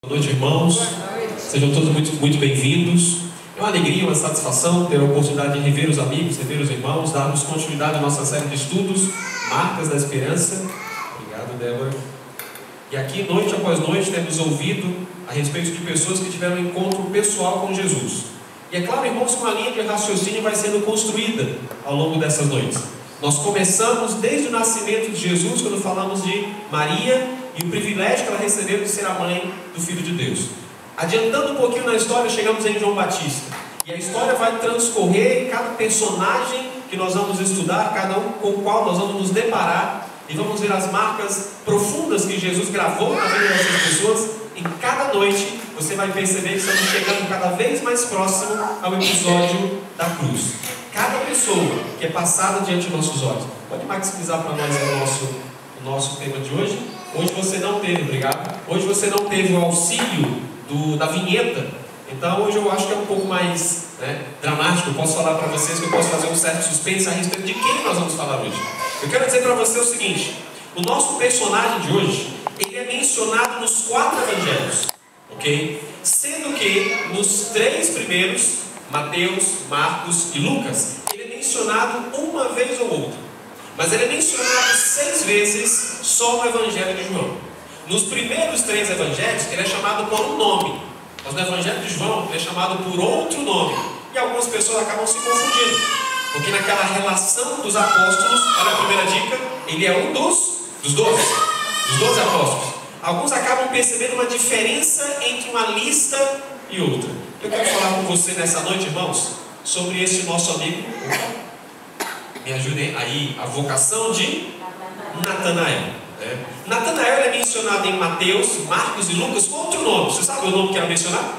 Boa noite, irmãos. Sejam todos muito bem-vindos. É uma alegria, uma satisfação ter a oportunidade de rever os amigos, rever os irmãos, darmos continuidade à nossa série de estudos, Marcas da Esperança. Obrigado, Débora. E aqui, noite após noite, temos ouvido a respeito de pessoas que tiveram um encontro pessoal com Jesus. E é claro, irmãos, que uma linha de raciocínio vai sendo construída ao longo dessas noites. Nós começamos desde o nascimento de Jesus, quando falamos de Maria e o privilégio que ela recebeu de ser a mãe do Filho de Deus. Adiantando um pouquinho na história, chegamos em João Batista. E a história vai transcorrer em cada personagem que nós vamos estudar, cada um com o qual nós vamos nos deparar. E vamos ver as marcas profundas que Jesus gravou na vida dessas pessoas. Em cada noite, você vai perceber que estamos chegando cada vez mais próximo ao episódio da cruz. Cada pessoa que é passada diante de nossos olhos. Pode maximizar para nós o nosso tema de hoje? Hoje você não teve, obrigado. Hoje você não teve o auxílio da vinheta. Então hoje eu acho que é um pouco mais dramático. Eu posso falar para vocês que eu posso fazer um certo suspense a respeito de quem nós vamos falar hoje. Eu quero dizer para você o seguinte: o nosso personagem de hoje, ele é mencionado nos 4 evangelhos, ok? Sendo que nos 3 primeiros, Mateus, Marcos e Lucas, ele é mencionado uma vez ou outra, mas ele é mencionado 6 vezes só no evangelho de João. Nos primeiros 3 evangelhos, ele é chamado por um nome, mas no evangelho de João, ele é chamado por outro nome, e algumas pessoas acabam se confundindo, porque naquela relação dos apóstolos, olha a primeira dica, ele é um dos 12 apóstolos. Alguns acabam percebendo uma diferença entre uma lista e outra. Eu quero falar com você nessa noite, irmãos, sobre esse nosso amigo. Me ajudem aí, a vocação de Natanael. Natanael é mencionado em Mateus, Marcos e Lucas com outro nome. Você sabe o nome que era mencionado?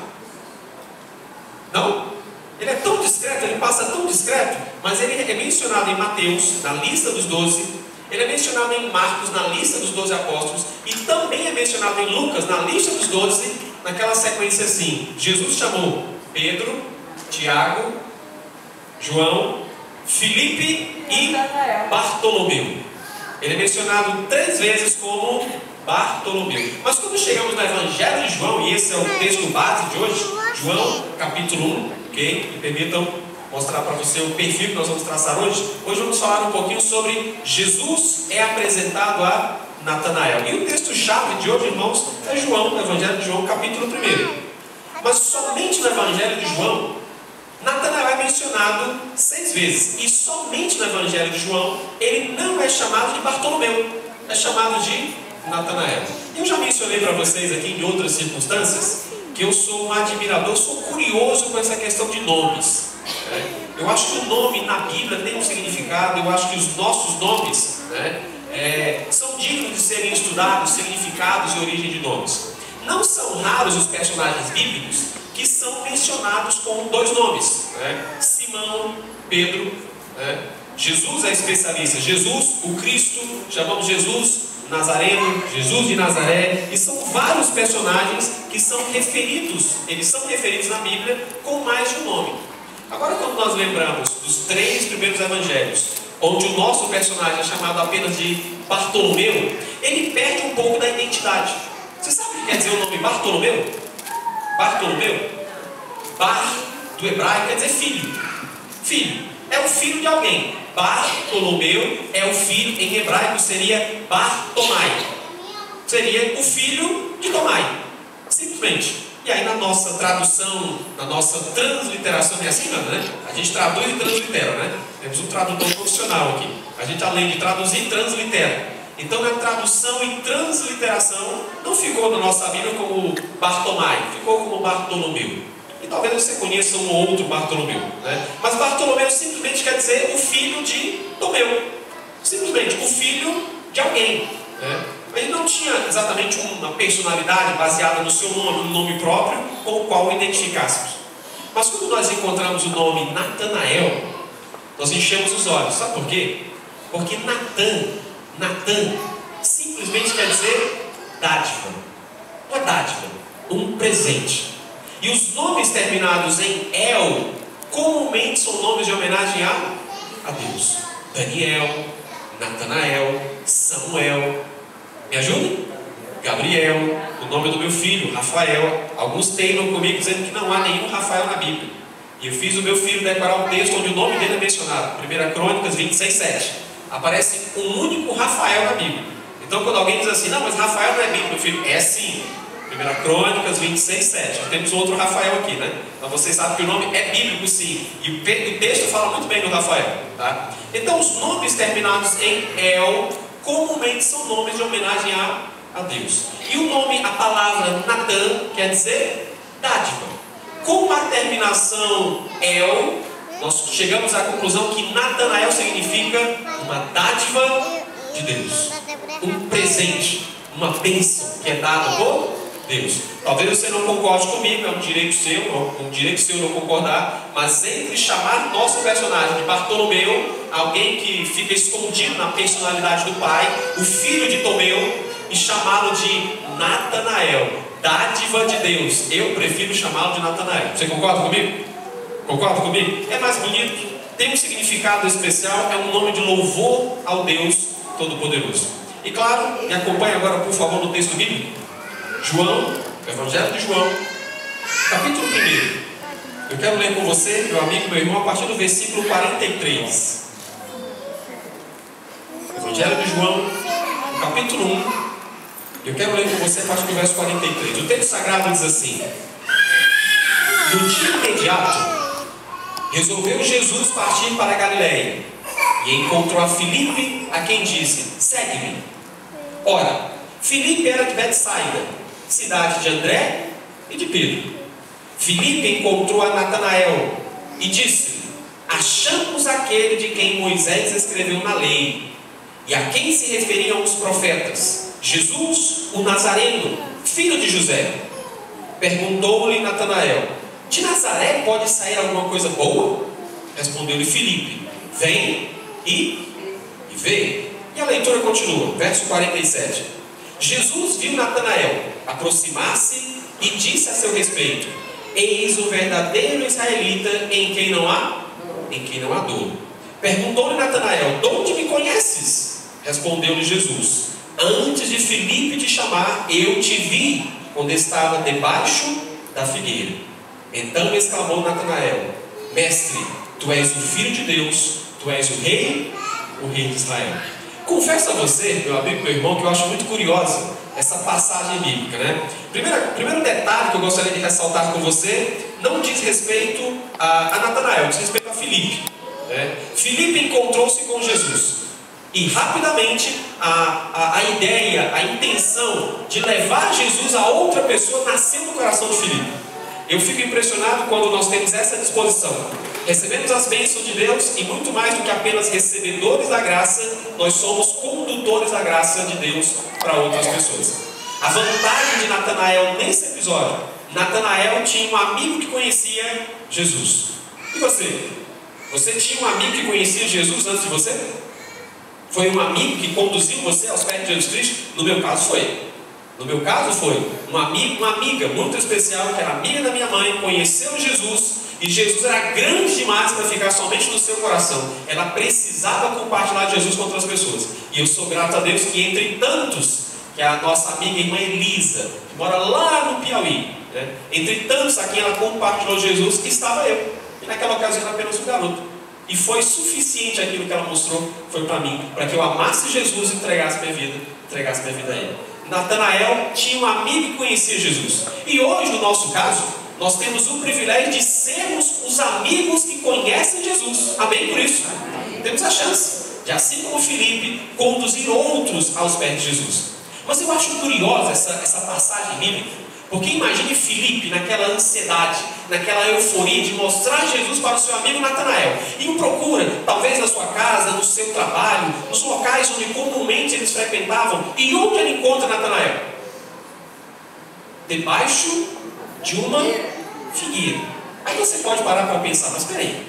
Não? Ele é tão discreto, ele passa tão discreto, mas ele é mencionado em Mateus, na lista dos 12. Ele é mencionado em Marcos, na lista dos 12 apóstolos, e também é mencionado em Lucas, na lista dos 12, naquela sequência assim: Jesus chamou Pedro, Tiago, João, Filipe e Bartolomeu. Ele é mencionado 3 vezes como Bartolomeu. Mas quando chegamos no Evangelho de João, e esse é o texto base de hoje, João capítulo 1, ok? Me permitam mostrar para você o perfil que nós vamos traçar hoje. Hoje vamos falar um pouquinho sobre Jesus é apresentado a Natanael. E o texto-chave de hoje, irmãos, é João, o Evangelho de João, capítulo 1. Mas somente no Evangelho de João, Natanael é mencionado 6 vezes. E somente no Evangelho de João, ele não é chamado de Bartolomeu, é chamado de Natanael. Eu já mencionei para vocês aqui em outras circunstâncias que eu sou um admirador, sou curioso com essa questão de nomes. Eu acho que o nome na Bíblia tem um significado. Eu acho que os nossos nomes são dignos de serem estudados, significados e origem de nomes. Não são raros os personagens bíblicos que são mencionados com 2 nomes, Simão, Pedro. Jesus é especialista. Jesus, o Cristo, chamamos Jesus Nazareno, Jesus de Nazaré. E são vários personagens que são referidos, eles são referidos na Bíblia com mais de um nome. Agora, quando nós lembramos dos 3 primeiros evangelhos, onde o nosso personagem é chamado apenas de Bartolomeu, ele perde um pouco da identidade. Você sabe o que quer dizer o nome Bartolomeu? Bartolomeu? Bar, do hebraico, quer dizer filho. Filho. É o filho de alguém. Bartolomeu é o filho, em hebraico seria Bartomai. Seria o filho de Tomai. Simplesmente. E aí na nossa tradução, na nossa transliteração, é assim, A gente traduz e translitera, Temos um tradutor profissional aqui. A gente, além de traduzir, translitera. Então na tradução e transliteração, não ficou na nossa Bíblia como Bartomai, ficou como Bartolomeu. E talvez você conheça um ou outro Bartolomeu, Mas Bartolomeu simplesmente quer dizer o filho de Tomeu. Simplesmente o filho de alguém, Ele não tinha exatamente uma personalidade baseada no seu nome, um nome próprio, com o qual o identificássemos. Mas quando nós encontramos o nome Natanael, nós enchemos os olhos. Sabe por quê? Porque Natan, simplesmente quer dizer dádiva. Uma dádiva, um presente. E os nomes terminados em El, comumente são nomes de homenagem a Deus. Daniel, Natanael, Samuel. Me ajudem? Gabriel, o nome do meu filho, Rafael. Alguns teimam comigo dizendo que não há nenhum Rafael na Bíblia. E eu fiz o meu filho decorar um texto onde o nome dele é mencionado. 1 Crônicas 26:7. Aparece um único Rafael na Bíblia. Então quando alguém diz assim, não, mas Rafael não é Bíblia, meu filho, é sim. 1 Crônicas 26:7. Temos outro Rafael aqui, né? Então vocês sabem que o nome é bíblico sim. E o texto fala muito bem do Rafael, tá? Então os nomes terminados em El comumente são nomes de homenagem a Deus. E o nome, a palavra Natan, quer dizer dádiva. Com a terminação El, nós chegamos à conclusão que Natanael significa uma dádiva de Deus, um presente, uma bênção que é dada por Deus. Talvez você não concorde comigo, é um direito seu não concordar, mas entre chamar nosso personagem de Bartolomeu, alguém que fica escondido na personalidade do pai, o filho de Tomeu, e chamá-lo de Natanael, dádiva de Deus, eu prefiro chamá-lo de Natanael. Você concorda comigo? Concorda comigo? É mais bonito, tem um significado especial, é um nome de louvor ao Deus Todo-Poderoso. E claro, me acompanhe agora por favor no texto bíblico. João, Evangelho de João, capítulo 1. Eu quero ler com você, meu amigo, meu irmão, a partir do versículo 43. Evangelho de João, capítulo 1. Eu quero ler com você a partir do verso 43. O texto sagrado diz assim: no dia imediato, resolveu Jesus partir para a Galiléia e encontrou a Filipe, a quem disse: segue-me. Ora, Filipe era de Betsaida, cidade de André e de Pedro. Filipe encontrou a Natanael e disse: achamos aquele de quem Moisés escreveu na lei e a quem se referiam os profetas, Jesus, o Nazareno, filho de José. Perguntou-lhe Natanael: de Nazaré pode sair alguma coisa boa? Respondeu-lhe Filipe: vem e vê. E a leitura continua, verso 47. Jesus viu Natanael aproximar-se e disse a seu respeito: eis o verdadeiro israelita em quem não há dolo. Perguntou-lhe Natanael: de onde me conheces? Respondeu-lhe Jesus: antes de Filipe te chamar, eu te vi quando estava debaixo da figueira. Então exclamou Natanael: mestre, tu és o Filho de Deus, tu és o Rei de Israel. Confesso a você, meu amigo, meu irmão, que eu acho muito curiosa essa passagem bíblica, né? Primeiro detalhe que eu gostaria de ressaltar com você não diz respeito a Natanael, diz respeito a Filipe, né? Filipe encontrou-se com Jesus e rapidamente a ideia, a intenção de levar Jesus a outra pessoa nasceu no coração de Filipe. Eu fico impressionado quando nós temos essa disposição. Recebemos as bênçãos de Deus e muito mais do que apenas recebedores da graça, nós somos condutores da graça de Deus para outras pessoas. A vantagem de Natanael nesse episódio: Natanael tinha um amigo que conhecia Jesus. E você? Você tinha um amigo que conhecia Jesus antes de você? Foi um amigo que conduziu você aos pés de Jesus Cristo? No meu caso foi. No meu caso foi um amigo, uma amiga muito especial, que era amiga da minha mãe, conheceu Jesus, e Jesus era grande demais para ficar somente no seu coração. Ela precisava compartilhar de Jesus com outras pessoas. E eu sou grato a Deus que entre tantos, que é a nossa amiga irmã Elisa, que mora lá no Piauí, né? Entre tantos a quem ela compartilhou Jesus, estava eu. E naquela ocasião era apenas um garoto. E foi suficiente aquilo que ela mostrou, foi para mim, para que eu amasse Jesus e entregasse minha vida a Ele. Natanael tinha um amigo que conhecia Jesus. E hoje, no nosso caso, nós temos o privilégio de sermos os amigos que conhecem Jesus. Amém por isso? Temos a chance de, assim como Filipe, conduzir outros aos pés de Jesus. Mas eu acho curiosa essa passagem bíblica, porque imagine Filipe naquela ansiedade, naquela euforia de mostrar Jesus para o seu amigo Natanael. E o procura, talvez na sua casa, no seu trabalho, nos locais onde comumente eles frequentavam. E onde ele encontra Natanael? Debaixo de uma figueira. Aí você pode parar para pensar: mas peraí,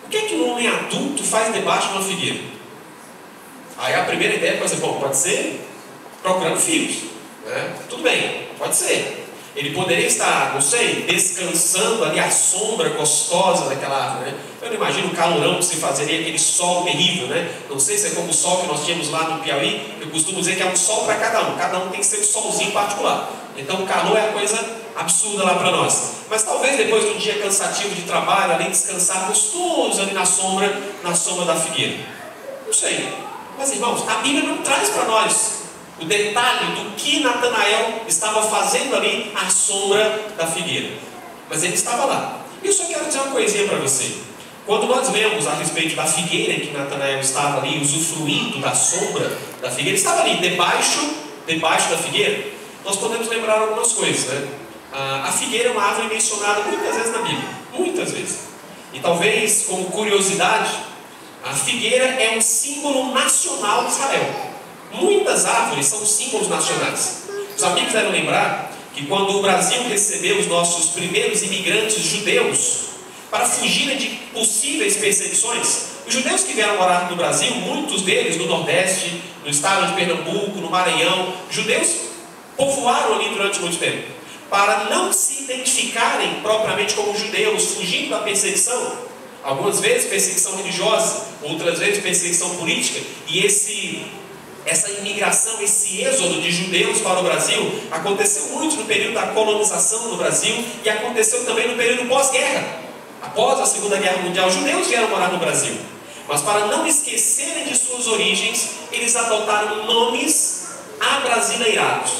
o que é que um homem adulto faz debaixo de uma figueira? Aí a primeira ideia pode ser: bom, pode ser procurando filhos, né? Tudo bem, pode ser. Ele poderia estar, não sei, descansando ali à sombra gostosa daquela árvore, né? Eu não imagino o calorão que se fazeria, aquele sol terrível, né? Não sei se é como o sol que nós tínhamos lá no Piauí. Eu costumo dizer que é um sol para cada um tem seu solzinho particular. Então o calor é a coisa absurda lá para nós. Mas talvez depois de um dia cansativo de trabalho, ali descansar gostoso ali na sombra da figueira. Não sei. Mas irmãos, a Bíblia não traz para nós o detalhe do que Natanael estava fazendo ali à sombra da figueira. Mas ele estava lá. E eu só quero dizer uma coisinha para você. Quando nós vemos a respeito da figueira em que Natanael estava ali, usufruindo da sombra da figueira, estava ali debaixo da figueira, nós podemos lembrar algumas coisas, né? A figueira é uma árvore mencionada muitas vezes na Bíblia. Muitas vezes. E talvez, como curiosidade, a figueira é um símbolo nacional de Israel. Muitas árvores são símbolos nacionais. Os amigos devem lembrar que quando o Brasil recebeu os nossos primeiros imigrantes judeus para fugirem de possíveis perseguições, os judeus que vieram morar no Brasil, muitos deles no Nordeste, no estado de Pernambuco, no Maranhão, judeus povoaram ali durante muito tempo, para não se identificarem propriamente como judeus, fugindo da perseguição, algumas vezes perseguição religiosa, outras vezes perseguição política, e essa imigração, esse êxodo de judeus para o Brasil aconteceu muito no período da colonização no Brasil e aconteceu também no período pós-guerra. Após a Segunda Guerra Mundial, os judeus vieram morar no Brasil. Mas para não esquecerem de suas origens, eles adotaram nomes abrasileirados,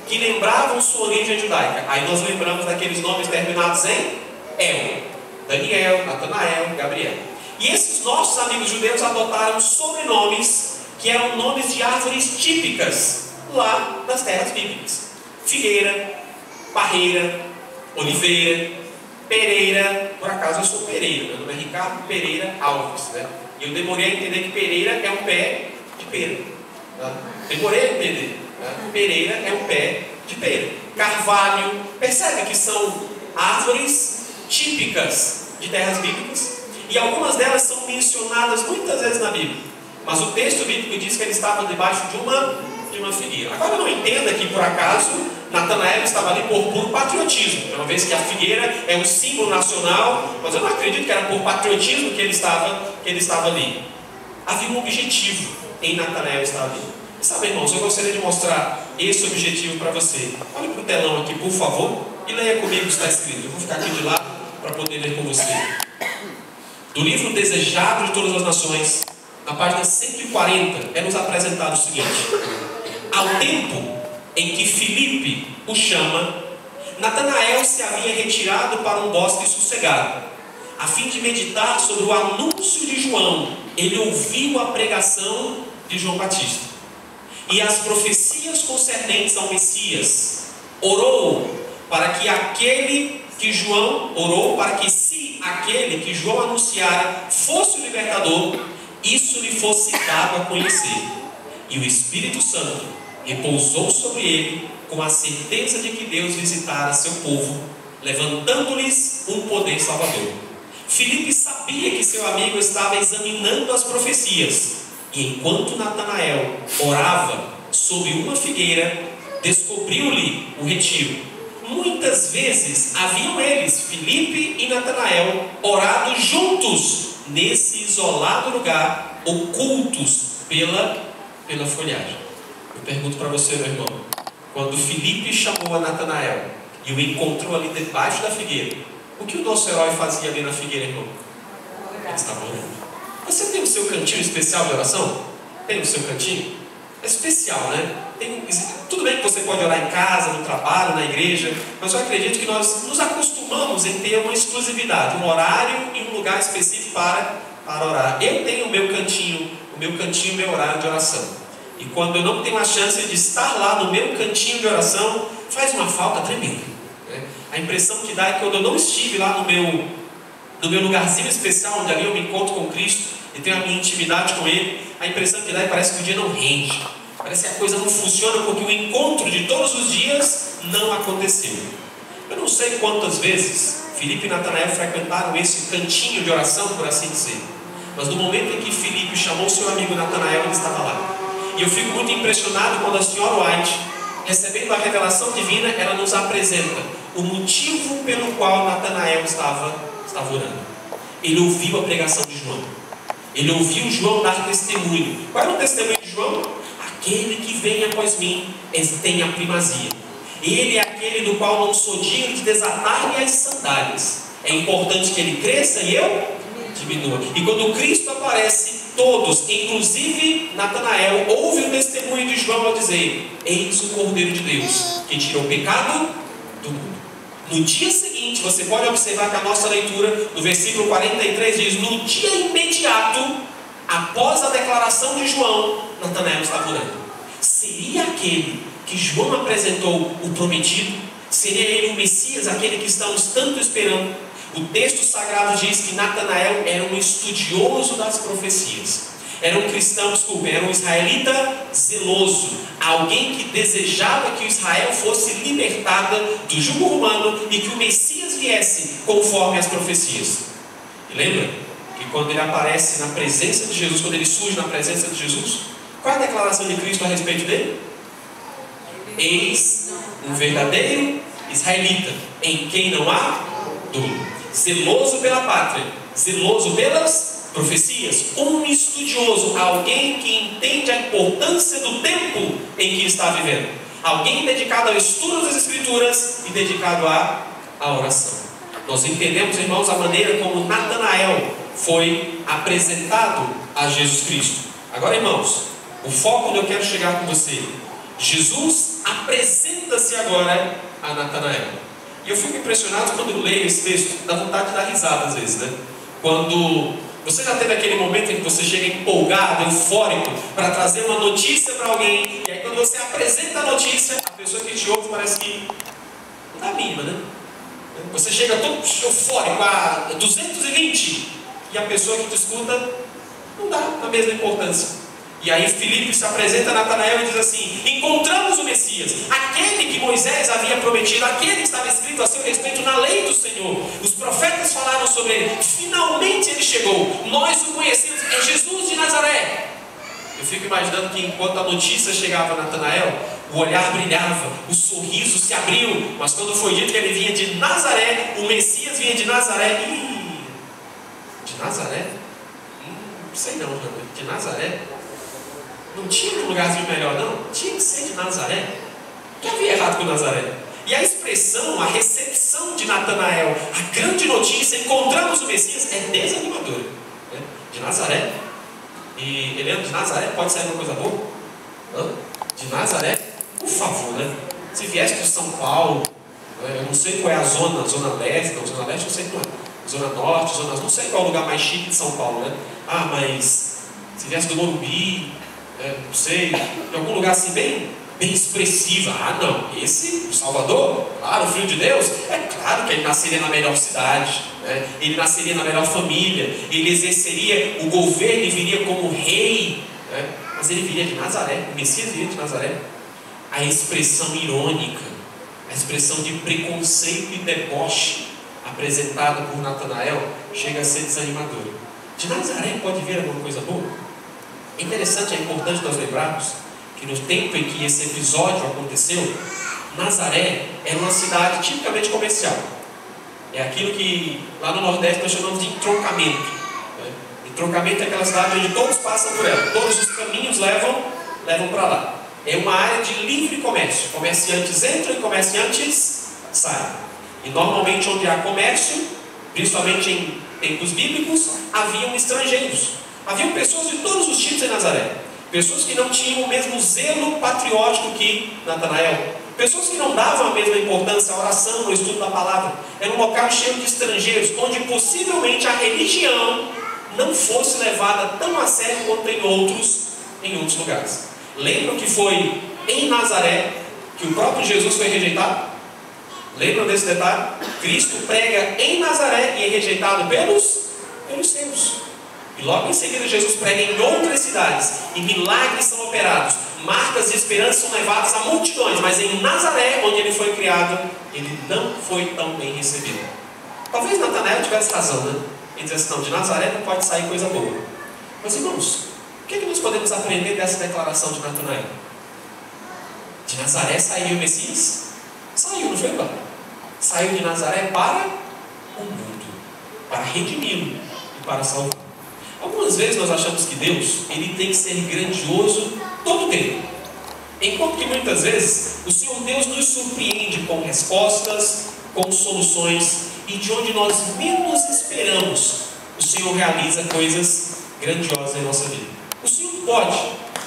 que lembravam sua origem judaica. Aí nós lembramos daqueles nomes terminados em El, Daniel, Natanael, Gabriel. E esses nossos amigos judeus adotaram sobrenomes que eram nomes de árvores típicas lá nas terras bíblicas: figueira, parreira, oliveira, pereira. Por acaso eu sou Pereira, meu nome é Ricardo Pereira Alves, né? E eu demorei a entender que Pereira é um pé de pera, tá? Demorei a entender, tá? Pereira é um pé de pera. Carvalho, percebe que são árvores típicas de terras bíblicas, e algumas delas são mencionadas muitas vezes na Bíblia. Mas o texto bíblico diz que ele estava debaixo de uma figueira. Agora não entenda que por acaso Natanael estava ali por puro patriotismo, uma vez que a figueira é um símbolo nacional, mas eu não acredito que era por patriotismo que ele estava ali. Havia um objetivo em Natanael estar ali. E sabe, irmãos, eu gostaria de mostrar esse objetivo para você. Olhe para o telão aqui, por favor, e leia comigo o que está escrito. Eu vou ficar aqui de lado para poder ler com você. Do livro Desejado de Todas as Nações, na página 140, é nos apresentado o seguinte: ao tempo em que Filipe o chama, Natanael se havia retirado para um bosque sossegado, a fim de meditar sobre o anúncio de João. Ele ouviu a pregação de João Batista e as profecias concernentes ao Messias. Orou para que se aquele que João anunciara fosse o libertador, isso lhe fosse dado a conhecer. E o Espírito Santo repousou sobre ele com a certeza de que Deus visitara seu povo, levantando-lhes um poder salvador. Filipe sabia que seu amigo estava examinando as profecias, e enquanto Natanael orava sob uma figueira, descobriu-lhe o retiro. Muitas vezes haviam eles, Filipe e Natanael, orado juntos nesse isolado lugar, ocultos pela folhagem. Eu pergunto para você, meu irmão, quando Filipe chamou a Natanael e o encontrou ali debaixo da figueira, o que o nosso herói fazia ali na figueira, irmão? Ele estava orando. Você tem o seu cantinho especial de oração? Tem o seu cantinho? É especial, né? Tudo bem que você pode orar em casa, no trabalho, na igreja, mas eu acredito que nós nos acostumamos em ter uma exclusividade, um horário e um lugar específico para orar. Eu tenho o meu cantinho, meu horário de oração. E quando eu não tenho a chance de estar lá no meu cantinho de oração, faz uma falta tremenda, né? A impressão que dá é que quando eu não estive lá no meu lugarzinho especial, onde ali eu me encontro com Cristo e tenho a minha intimidade com Ele, a impressão que dá é que parece que o dia não rende, parece que a coisa não funciona, porque o encontro de todos os dias não aconteceu. Eu não sei quantas vezes Filipe e Natanael frequentaram esse cantinho de oração, por assim dizer, mas no momento em que Filipe chamou seu amigo Natanael, ele estava lá. E eu fico muito impressionado quando a senhora White, recebendo a revelação divina, ela nos apresenta o motivo pelo qual Natanael estava orando. Ele ouviu a pregação de João. Ele ouviu João dar testemunho. Qual era o testemunho de João? Aquele que vem após mim tem a primazia. Ele é aquele do qual não sou digno de desatar-lhe as sandálias. É importante que ele cresça e eu diminua. E quando Cristo aparece, todos, inclusive Natanael, ouve o testemunho de João ao dizer: eis o Cordeiro de Deus, que tirou o pecado do mundo. No dia seguinte, você pode observar que a nossa leitura, no versículo 43, diz: no dia imediato, após a declaração de João, Natanael estava orando. Seria aquele que João apresentou o prometido? Seria ele o Messias, aquele que estamos tanto esperando? O texto sagrado diz que Natanael era um estudioso das profecias. Era um cristão, era um israelita zeloso. Alguém que desejava que Israel fosse libertada do jugo romano e que o Messias viesse conforme as profecias. E lembra que quando ele aparece na presença de Jesus, quando ele surge na presença de Jesus, qual é a declaração de Cristo a respeito dele? Eis um verdadeiro israelita, em quem não há dúvida. Zeloso pela pátria, zeloso pelas profecias, um estudioso, alguém que entende a importância do tempo em que está vivendo, alguém dedicado ao estudo das Escrituras e dedicado à oração. Nós entendemos, irmãos, a maneira como Natanael foi apresentado a Jesus Cristo. Agora, irmãos, o foco onde eu quero chegar com você: Jesus apresenta-se agora a Natanael. E eu fico impressionado quando eu leio esse texto, dá vontade de dar risada às vezes, né? Quando você já teve aquele momento em que você chega empolgado, eufórico, para trazer uma notícia para alguém, e aí quando você apresenta a notícia, a pessoa que te ouve parece que não dá a mínima, né? Você chega todo eufórico, a 220, e a pessoa que te escuta não dá a mesma importância. E aí Filipe se apresenta a Natanael e diz assim: encontramos o Messias, aquele que Moisés havia prometido, aquele que estava escrito a seu respeito na lei do Senhor. Os profetas falaram sobre ele, finalmente ele chegou, nós o conhecemos, é Jesus de Nazaré. Eu fico imaginando que enquanto a notícia chegava a Natanael, o olhar brilhava, o sorriso se abriu, mas quando foi dito que ele vinha de Nazaré, o Messias vinha de Nazaré. De Nazaré? Não sei não, de Nazaré? Não tinha um lugarzinho melhor, não? Tinha que ser de Nazaré. O que havia errado com Nazaré? E a expressão, a recepção de Natanael, a grande notícia, encontramos o Messias, é desanimadora. Né? De Nazaré. E Helena, de Nazaré pode sair uma coisa boa? Hã? De Nazaré? Por favor, né? Se viesse de São Paulo, eu não sei qual é a zona leste, não, zona leste eu sei qual é. Zona norte, zona... não sei qual é o lugar mais chique de São Paulo, né? Ah, mas se viesse do Morumbi, não sei, de algum lugar assim bem expressivo. Ah, não, esse, Salvador, claro, o Filho de Deus, é claro que ele nasceria na melhor cidade, né? Ele nasceria na melhor família, ele exerceria o governo e viria como rei, né? Mas ele viria de Nazaré, o Messias viria de Nazaré. A expressão irônica, a expressão de preconceito e deboche apresentada por Natanael chega a ser desanimadora. De Nazaré pode vir alguma coisa boa? É interessante, é importante nós lembrarmos que no tempo em que esse episódio aconteceu, Nazaré era uma cidade tipicamente comercial. É aquilo que lá no Nordeste nós chamamos de entroncamento, né? Entroncamento é aquela cidade onde todos passam por ela, todos os caminhos levam para lá. É uma área de livre comércio. Comerciantes entram e comerciantes saem. E normalmente onde há comércio, principalmente em tempos bíblicos, haviam estrangeiros. Haviam pessoas de todos os tipos em Nazaré. Pessoas que não tinham o mesmo zelo patriótico que Natanael. Pessoas que não davam a mesma importância à oração, ao estudo da palavra. Era um local cheio de estrangeiros, onde possivelmente a religião não fosse levada tão a sério quanto em outros lugares. Lembram que foi em Nazaré que o próprio Jesus foi rejeitado? Lembram desse detalhe? Cristo prega em Nazaré e é rejeitado pelos seus. E logo em seguida Jesus prega em outras cidades e milagres são operados, marcas de esperança são levadas a multidões, mas em Nazaré, onde ele foi criado, ele não foi tão bem recebido. Talvez Natanael tivesse razão, né? Ele diz assim: não, de Nazaré não pode sair coisa boa. Mas irmãos, o que nós podemos aprender dessa declaração de Natanael? De Nazaré saiu o Messias? Saiu, não foi, pai? Saiu de Nazaré para o mundo, para redimi-lo e para salvar. Algumas vezes nós achamos que Deus, ele tem que ser grandioso todo o tempo, enquanto que muitas vezes o Senhor Deus nos surpreende com respostas, com soluções, e de onde nós menos esperamos, o Senhor realiza coisas grandiosas em nossa vida. O Senhor pode,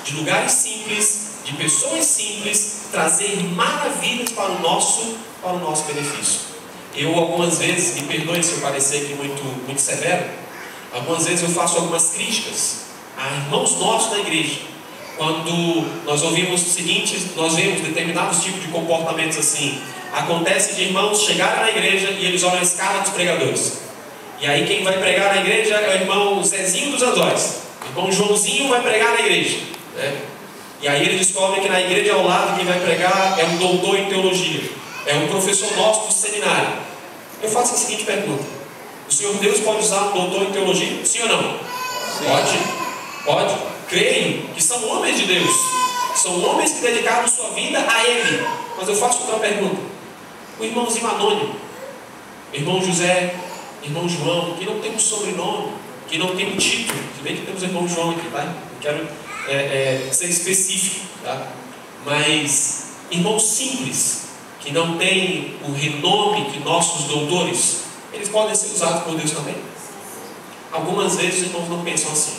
de lugares simples, de pessoas simples, trazer maravilhas para o nosso benefício. Eu algumas vezes, me perdoem se eu parecer aqui muito severo, algumas vezes eu faço algumas críticas a irmãos nossos da igreja, quando nós ouvimos o seguinte, nós vemos determinados tipos de comportamentos assim. Acontece de irmãos chegarem na igreja e eles olham a escala dos pregadores, e aí quem vai pregar na igreja é o irmão Zezinho dos Andóis, o irmão Joãozinho vai pregar na igreja, né? E aí eles descobrem que na igreja ao lado quem vai pregar é um doutor em teologia, é um professor nosso do seminário. Eu faço a seguinte pergunta: o Senhor Deus pode usar um doutor em teologia? Sim ou não? Sim. Pode. Creio que são homens de Deus, são homens que dedicaram sua vida a Ele. Mas eu faço outra pergunta: o irmãozinho anônimo, irmão José, irmão João, que não tem um sobrenome, que não tem um título, se bem que temos irmão João aqui, tá? Eu quero ser específico, tá? Mas irmãos simples, que não têm o renome que nossos doutores, eles podem ser usados por Deus também. Algumas vezes os irmãos não pensam assim.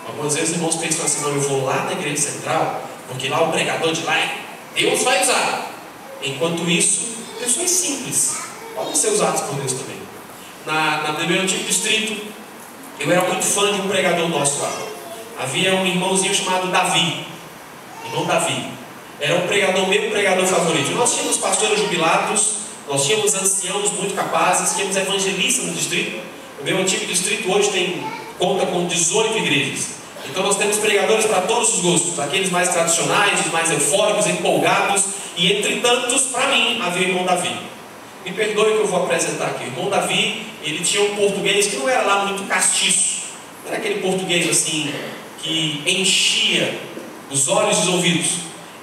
Algumas vezes os irmãos pensam assim: não, eu vou lá na igreja central, porque lá o pregador de lá, Deus vai usar. Enquanto isso, pessoas simples podem ser usadas por Deus também. No meu antigo distrito, eu era muito fã de um pregador nosso lá. Havia um irmãozinho chamado Davi, irmão Davi. Era um pregador, meu pregador favorito. Nós tínhamos pastores jubilados, nós tínhamos anciãos muito capazes, tínhamos evangelistas no distrito. O meu antigo distrito hoje conta com 18 igrejas. Então nós temos pregadores para todos os gostos, aqueles mais tradicionais, os mais eufóricos, empolgados, e entre tantos, para mim, havia o irmão Davi. Me perdoe que eu vou apresentar aqui. O irmão Davi, ele tinha um português que não era lá muito castiço. Não era aquele português assim, que enchia os olhos e os ouvidos.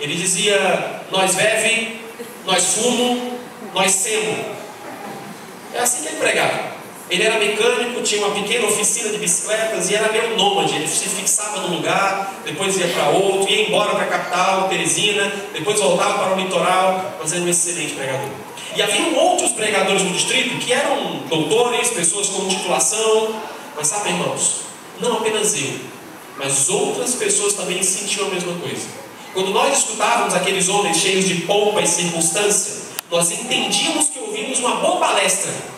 Ele dizia: nós bebe, nós fumo, nós semo. É assim que ele pregava. Ele era mecânico, tinha uma pequena oficina de bicicletas e era meio nômade. Ele se fixava num lugar, depois ia para outro, ia embora para a capital, Teresina, depois voltava para o litoral, mas era um excelente pregador. E haviam outros pregadores no distrito que eram doutores, pessoas com titulação, mas sabe, irmãos, não apenas eu, mas outras pessoas também sentiam a mesma coisa. Quando nós escutávamos aqueles homens cheios de pompa e circunstância, nós entendíamos que ouvimos uma boa palestra.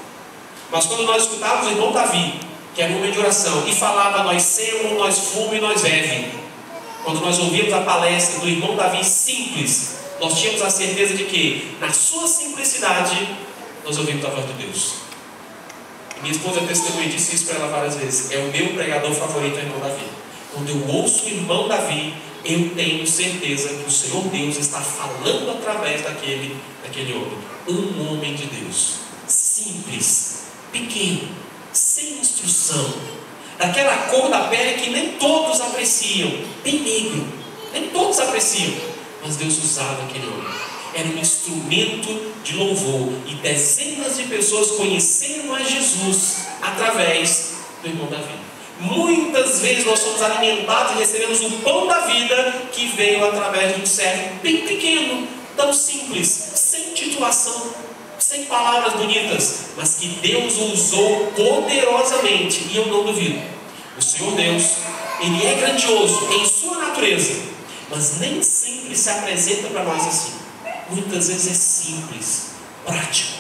Mas quando nós escutávamos o irmão Davi, que era um homem de oração, e falava: nós semos, nós fumos e nós bebemos, quando nós ouvíamos a palestra do irmão Davi simples, nós tínhamos a certeza de que, na sua simplicidade, nós ouvimos a voz de Deus. E minha esposa testemunha e disse isso para ela várias vezes: é o meu pregador favorito, é o irmão Davi. Quando eu ouço o irmão Davi, eu tenho certeza que o Senhor Deus está falando através daquele homem. Um homem de Deus, simples, pequeno, sem instrução, daquela cor da pele que nem todos apreciam, bem negro, nem todos apreciam, mas Deus usava aquele homem. Era um instrumento de louvor, e dezenas de pessoas conheceram a Jesus através do irmão Davi. Muitas vezes nós somos alimentados e recebemos o pão da vida que veio através de um servo bem pequeno, tão simples, sem titulação, sem palavras bonitas, mas que Deus usou poderosamente. E eu não duvido, o Senhor Deus, Ele é grandioso em sua natureza, mas nem sempre se apresenta para nós assim. Muitas vezes é simples, prático,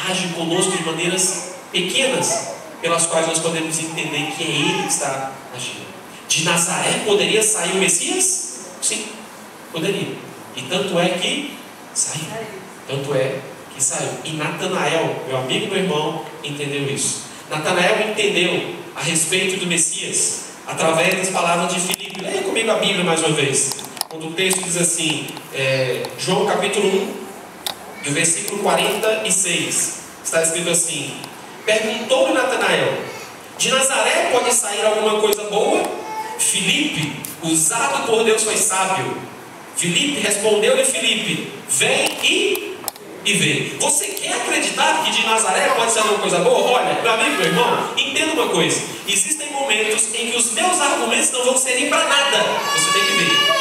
age conosco de maneiras pequenas, pelas quais nós podemos entender que é Ele que está agindo. De Nazaré poderia sair o Messias? Sim, poderia. E tanto é que saiu. Tanto é que saiu. E Natanael, meu amigo e meu irmão, entendeu isso. Natanael entendeu a respeito do Messias através das palavras de Filipe. Leia comigo a Bíblia mais uma vez. Quando o texto diz assim, João capítulo 1, do versículo 46, está escrito assim: perguntou-lhe Natanael: de Nazaré pode sair alguma coisa boa? Filipe, usado por Deus, foi sábio. Filipe respondeu-lhe Filipe: vem e vê. Você quer acreditar que de Nazaré pode ser uma coisa boa? Olha, meu amigo, meu irmão, entenda uma coisa. Existem momentos em que os meus argumentos não vão servir para nada. Você tem que ver.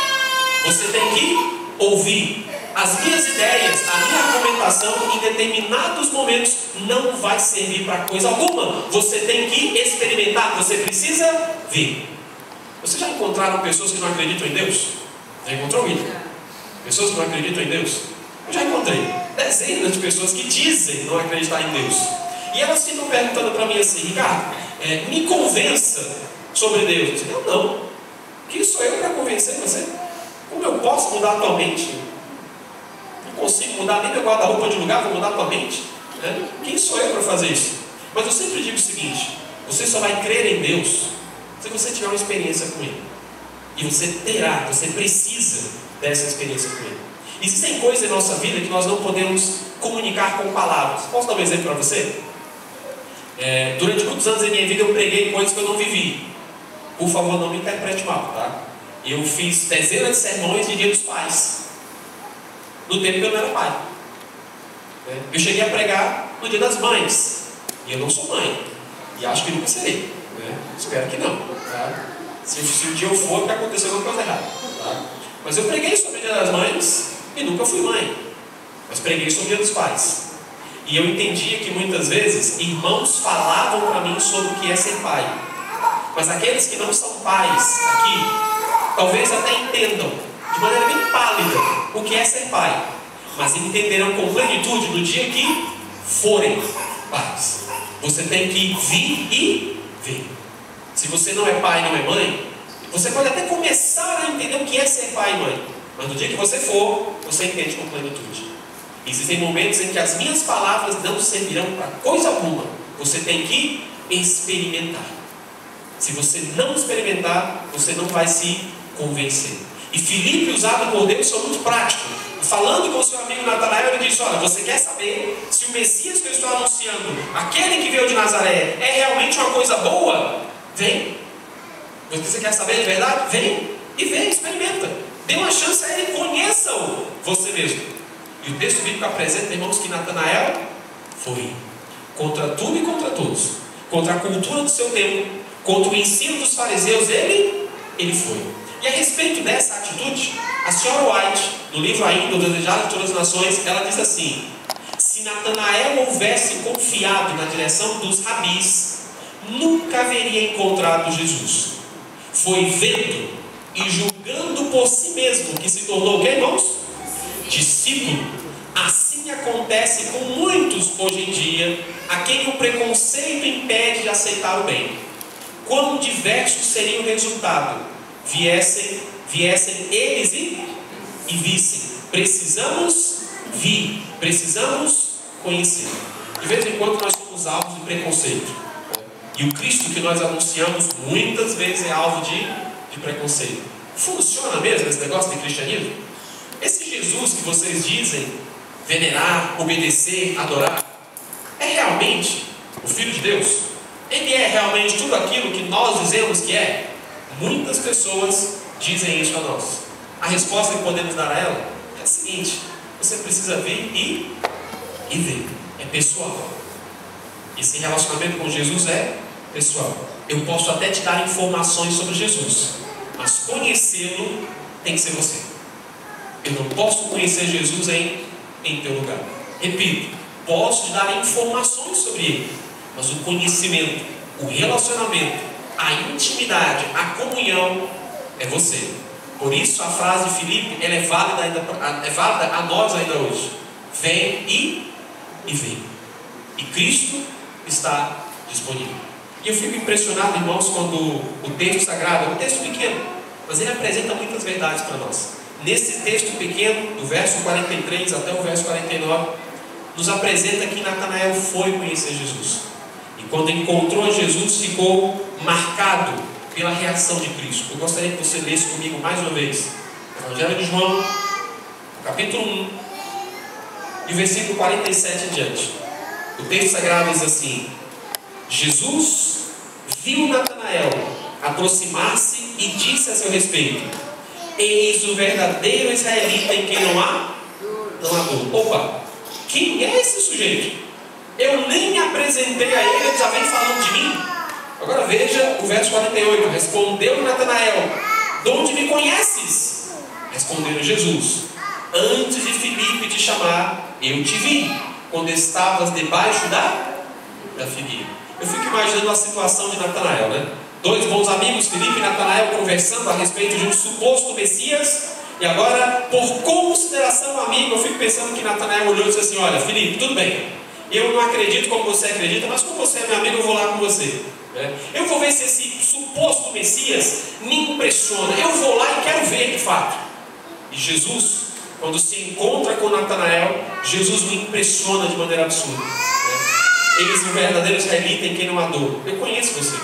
Você tem que ouvir. As minhas ideias, a minha argumentação em determinados momentos não vai servir para coisa alguma. Você tem que experimentar. Você precisa ver. Vocês já encontraram pessoas que não acreditam em Deus? Já encontrou isso? Pessoas que não acreditam em Deus? Eu já encontrei dezenas de pessoas que dizem não acreditar em Deus. E elas ficam perguntando para mim assim: Ricardo, me convença sobre Deus. Eu não. Quem sou eu para convencer você? Como eu posso mudar a tua mente? Não consigo mudar nem meu guarda-roupa de lugar, vou mudar a tua mente? Quem sou eu para fazer isso? Mas eu sempre digo o seguinte: você só vai crer em Deus se você tiver uma experiência com Ele. E você precisa dessa experiência com Ele. Existem coisas em nossa vida que nós não podemos comunicar com palavras. Posso dar um exemplo para você? Durante muitos anos da minha vida eu preguei coisas que eu não vivi. Por favor, não me interprete mal, tá? Eu fiz dezenas de sermões de Dia dos Pais, no tempo que eu não era pai. Eu cheguei a pregar no Dia das Mães, e eu não sou mãe, e acho que nunca serei. Espero que não, tá? Se um dia eu for, porque aconteceu alguma coisa errada, tá? Mas eu preguei sobre o Dia das Mães e nunca fui mãe, mas preguei sobre o Dia dos Pais. E eu entendia que muitas vezes irmãos falavam para mim sobre o que é ser pai, mas aqueles que não são pais aqui talvez até entendam de maneira bem pálida o que é ser pai, mas entenderão com plenitude no dia que forem pais. Você tem que vir e ver. Se você não é pai, não é mãe, você pode até começar a entender o que é ser pai e mãe, mas no dia que você for, você entende com plenitude. Existem momentos em que as minhas palavras não servirão para coisa alguma. Você tem que experimentar. Se você não experimentar, você não vai se convencer. E Filipe, usado por Deus, foi muito prático. Falando com o seu amigo Natanael, ele disse: olha, você quer saber se o Messias que eu estou anunciando, aquele que veio de Nazaré, é realmente uma coisa boa? Vem. Você quer saber de verdade? Vem e vem, experimenta. Dê uma chance a ele, conheça-o você mesmo. E o texto bíblico apresenta, irmãos, que Natanael foi contra tudo e contra todos, contra a cultura do seu tempo, contra o ensino dos fariseus. Ele foi. E a respeito dessa atitude, a senhora White, no livro ainda, O Desejado de Todas as Nações, ela diz assim: se Natanael houvesse confiado na direção dos rabis, nunca haveria encontrado Jesus. Foi vendo e julgando por si mesmo que se tornou o que, irmãos? Discípulo. Assim acontece com muitos hoje em dia, a quem o preconceito impede de aceitar o bem. Quão diverso seria o resultado viessem eles e vissem. Precisamos vir, precisamos conhecer. De vez em quando nós somos alvos de preconceito, e o Cristo que nós anunciamos muitas vezes é alvo de preconceito. Funciona mesmo esse negócio de cristianismo? Esse Jesus que vocês dizem venerar, obedecer, adorar, é realmente o Filho de Deus? Ele é realmente tudo aquilo que nós dizemos que é? Muitas pessoas dizem isso a nós. A resposta que podemos dar a ela é a seguinte: você precisa vir e ver. É pessoal. Esse relacionamento com Jesus é pessoal. Eu posso até te dar informações sobre Jesus, mas conhecê-lo tem que ser você. Eu não posso conhecer Jesus em teu lugar. Repito, posso te dar informações sobre Ele, mas o conhecimento, o relacionamento, a intimidade, a comunhão é você. Por isso a frase de Filipe, ela é válida a nós ainda hoje. Vem e vem. E Cristo está disponível. E eu fico impressionado, irmãos, quando o texto sagrado é um texto pequeno, mas ele apresenta muitas verdades para nós. Nesse texto pequeno, do verso 43 até o verso 49, nos apresenta que Natanael foi conhecer Jesus. E quando encontrou Jesus, ficou marcado pela reação de Cristo. Eu gostaria que você lesse comigo mais uma vez Evangelho de João, capítulo 1, e versículo 47 em diante. O texto sagrado diz assim: Jesus viu Natanael aproximar-se e disse a seu respeito: eis o verdadeiro israelita em quem não há dor. Opa, quem é esse sujeito? Eu nem me apresentei a ele, ele já vem falando de mim. Agora veja o verso 48. Respondeu Natanael: de onde me conheces? Respondeu Jesus: antes de Filipe te chamar, eu te vi, quando estavas debaixo da figueira. Eu fico imaginando a situação de Natanael, né? Dois bons amigos, Filipe e Natanael, conversando a respeito de um suposto Messias. E agora, por consideração amigo, eu fico pensando que Natanael olhou e disse assim: olha, Filipe, tudo bem, eu não acredito como você acredita, mas como você é meu amigo, eu vou lá com você. Eu vou ver se esse suposto Messias me impressiona. Eu vou lá e quero ver de fato. E Jesus, quando se encontra com Natanael, Jesus me impressiona de maneira absurda. Eles o verdadeiro israelita em quem não há dor. Eu conheço você.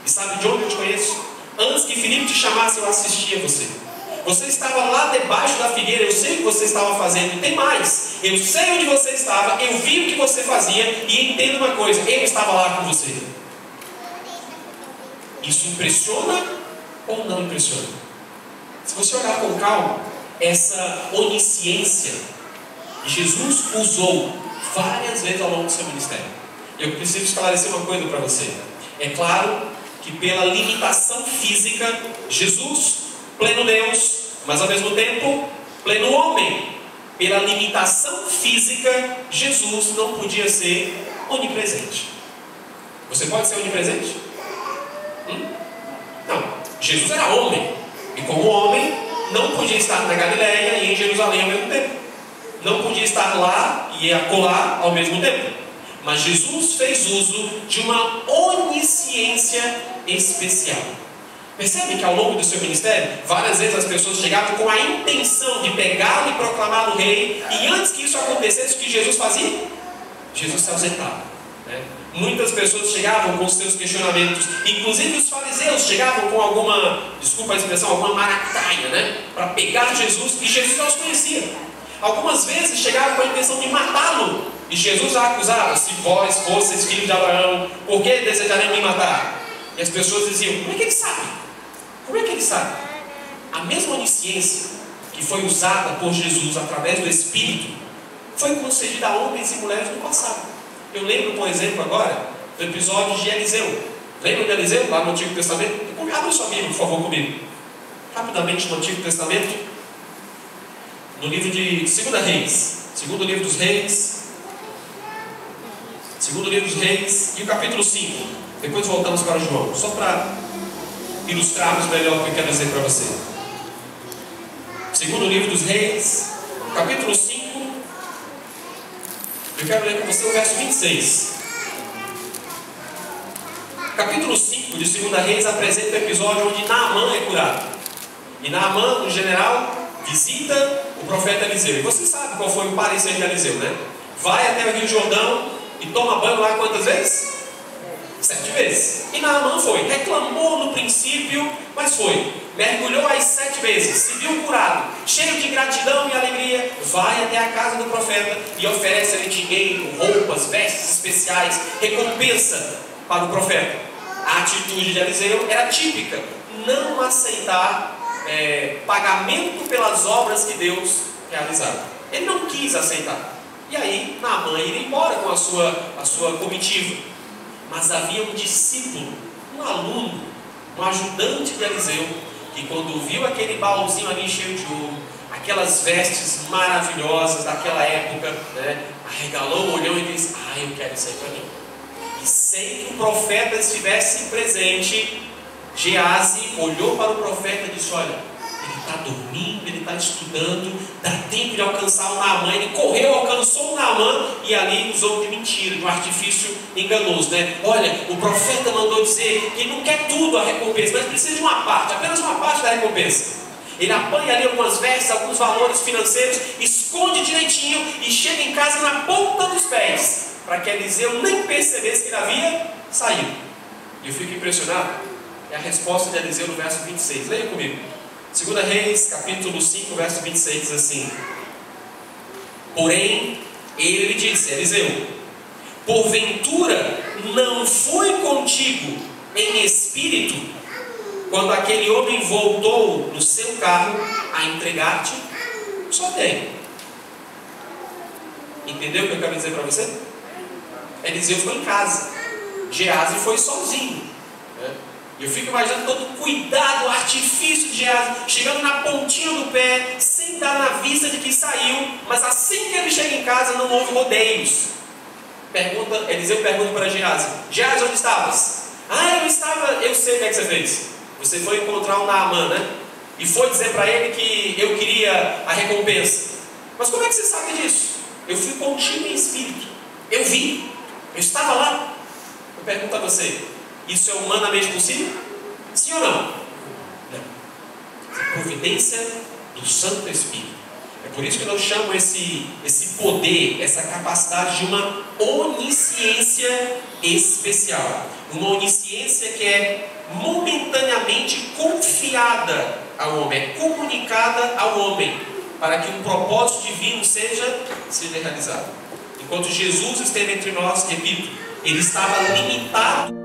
E sabe de onde eu te conheço? Antes que Filipe te chamasse, eu assistia você. Você estava lá debaixo da figueira, eu sei o que você estava fazendo. E tem mais, eu sei onde você estava, eu vi o que você fazia. E entendo uma coisa, eu estava lá com você. Isso impressiona ou não impressiona? Se você olhar com calma, essa onisciência Jesus usou várias vezes ao longo do seu ministério. Eu preciso esclarecer uma coisa para você. É claro que pela limitação física, Jesus, pleno Deus, mas ao mesmo tempo pleno homem, pela limitação física, Jesus não podia ser onipresente. Você pode ser onipresente? Não. Jesus era homem, e como homem não podia estar na Galileia e em Jerusalém ao mesmo tempo. Não podia estar lá e acolá ao mesmo tempo. Mas Jesus fez uso de uma onisciência especial. Percebe que ao longo do seu ministério, várias vezes as pessoas chegavam com a intenção de pegá-lo e proclamá-lo rei, e antes que isso acontecesse, o que Jesus fazia? Jesus se ausentava. Muitas pessoas chegavam com seus questionamentos, inclusive os fariseus chegavam com alguma, desculpa a expressão, alguma maracutaia, para pegar Jesus, e Jesus não os conhecia. Algumas vezes chegavam com a intenção de matá-lo, e Jesus a acusava: se vós fosseis filhos de Abraão, por que desejariam me matar? E as pessoas diziam: como é que ele sabe? Como é que ele sabe? A mesma onisciência que foi usada por Jesus através do Espírito foi concedida a homens e mulheres no passado. Eu lembro, por exemplo, agora, do episódio de Eliseu. Lembra de Eliseu, lá no Antigo Testamento? Abra sua Bíblia, por favor, comigo. Rapidamente no Antigo Testamento, no livro de 2 Reis, segundo livro dos Reis, e o capítulo 5. Depois voltamos para João, só para ilustrarmos melhor o que eu quero dizer para você. Segundo livro dos Reis, capítulo 5. Eu quero ler com você o verso 26. Capítulo 5 de 2 Reis apresenta o episódio onde Naamã é curado. E Naamã, no general, visita o profeta Eliseu. E você sabe qual foi o parecer de Eliseu, né? Vai até o Rio Jordão e toma banho lá quantas vezes? 7 vezes. E Naamã foi, reclamou no princípio, mas foi. Mergulhou as 7 vezes, se viu curado, cheio de gratidão e alegria, vai até a casa do profeta e oferece-lhe dinheiro, roupas, vestes especiais, recompensa para o profeta. A atitude de Eliseu era típica: não aceitar pagamento pelas obras que Deus realizava. Ele não quis aceitar. E aí Naamã ia embora com a sua comitiva. Mas havia um discípulo, um aluno, um ajudante de Eliseu, que quando viu aquele baúzinho ali cheio de ouro, aquelas vestes maravilhosas daquela época, arregalou o olhão e disse: eu quero isso aí para mim. E sem que o profeta estivesse presente, Geazi olhou para o profeta e disse: olha, ele está dormindo, ele está estudando, dá tempo de alcançar o Naamã. Ele correu, alcançou o Naamã e ali usou de mentira, de um artifício enganoso, Olha, o profeta mandou dizer que não quer tudo a recompensa, mas precisa de uma parte, apenas uma parte da recompensa. Ele apanha ali algumas vestes, alguns valores financeiros, esconde direitinho e chega em casa na ponta dos pés, para que Eliseu nem percebesse que ele havia saído. E eu fico impressionado, é a resposta de Eliseu no verso 26. Leia comigo. 2 Reis, capítulo 5, verso 26, diz assim: porém, ele lhe disse, Eliseu: porventura não foi contigo em espírito quando aquele homem voltou no seu carro a entregar-te o sorteio. Entendeu o que eu quero dizer para você? Eliseu foi em casa, Geazi foi sozinho. Eu fico imaginando todo o cuidado, o artifício de Geazi, chegando na pontinha do pé, sem dar na vista de que saiu, mas assim que ele chega em casa não houve rodeios. Eliseu pergunta para Geazi: Geazi, onde estavas? Eu sei o que é que você fez. Você foi encontrar o Naamã, né? E foi dizer para ele que eu queria a recompensa. Mas como é que você sabe disso? Eu fui contigo em espírito. Eu vi. Eu estava lá. Eu pergunto a você: isso é humanamente possível? Sim ou não? Não. É providência do Santo Espírito. É por isso que nós chamamos esse poder, essa capacidade de uma onisciência especial. Uma onisciência que é momentaneamente confiada ao homem, é comunicada ao homem, para que um propósito divino seja realizado. Enquanto Jesus esteve entre nós, repito, ele estava limitado